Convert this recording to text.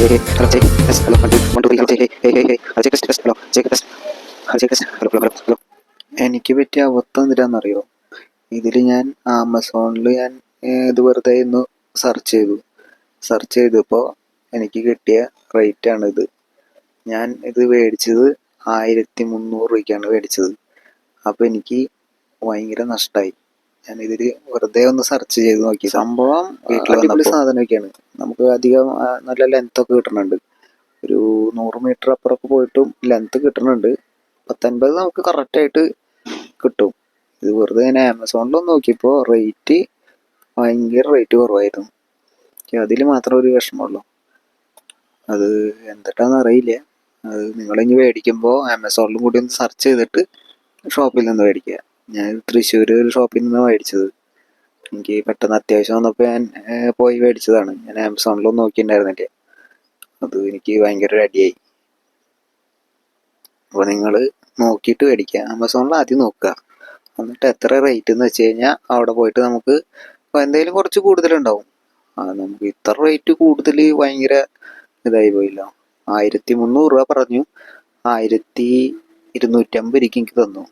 hey, hello, check, test, hello, 1, 2, 1, 2, 3, hello, check, hey, hey, hey, hello, check, test, hello, check, test, hello, check, test, hello, hello, hello. എനിക്ക് പറ്റിയ അബദ്ധം എന്തിനാണെന്നറിയോ? ഇതിൽ ഞാൻ ആമസോണിൽ ഇത് വെറുതെ ഒന്ന് സെർച്ച് ചെയ്തപ്പോൾ എനിക്ക് കിട്ടിയ റേറ്റാണിത്. ഞാൻ ഇത് മേടിച്ചത് 1300 രൂപയ്ക്കാണ് മേടിച്ചത്. അപ്പോൾ എനിക്ക് ഭയങ്കര നഷ്ടമായി. ഞാനിതിൽ വെറുതെ ഒന്ന് സെർച്ച് ചെയ്ത് നോക്കി. സംഭവം അടിപൊളി സാധനമൊക്കെയാണ്. നമുക്ക് അധികം നല്ല ലെങ്ത്തൊക്കെ കിട്ടുന്നുണ്ട്. ഒരു 100 മീറ്റർ അപ്പുറമൊക്കെ പോയിട്ടും ലെങ്ത്ത് കിട്ടുന്നുണ്ട്. 150 നമുക്ക് കറക്റ്റായിട്ട് കിട്ടും. ഇത് വെറുതെ ഞാൻ ആമസോണിലൊന്ന് നോക്കിയപ്പോൾ ഭയങ്കര റേറ്റ് കുറവായിരുന്നു. അതിൽ മാത്രം ഒരു വിഷമമുള്ളൂ. അത് എന്തിട്ടാന്ന് അറിയില്ല. അത് നിങ്ങളിനി മേടിക്കുമ്പോൾ ആമസോണിലും കൂടി ഒന്ന് സെർച്ച് ചെയ്തിട്ട് ഷോപ്പിൽ നിന്ന് മേടിക്കുക. ഞാൻ തൃശ്ശൂർ ഒരു ഷോപ്പിൽ നിന്നാണ് മേടിച്ചത്. എനിക്ക് പെട്ടെന്ന് അത്യാവശ്യം വന്നപ്പോൾ ഞാൻ പോയി മേടിച്ചതാണ്. ഞാൻ ആമസോണിലൊന്നും നോക്കിയിട്ടുണ്ടായിരുന്നില്ല. അത് എനിക്ക് ഭയങ്കര ഒരു അടിയായി. അപ്പോൾ നിങ്ങൾ നോക്കിയിട്ട് മേടിക്കുക. ആമസോണിൽ ആദ്യം നോക്കുക. എന്നിട്ട് എത്ര റേറ്റ് എന്ന് വെച്ച് കഴിഞ്ഞാൽ അവിടെ പോയിട്ട് നമുക്ക് എന്തെങ്കിലും കുറച്ച് കൂടുതലുണ്ടാവും. നമുക്ക് ഇത്ര റേറ്റ് കൂടുതൽ ഭയങ്കര ഇതായി പോയില്ല. 1300 രൂപ പറഞ്ഞു. 1250 എനിക്ക് തന്നു.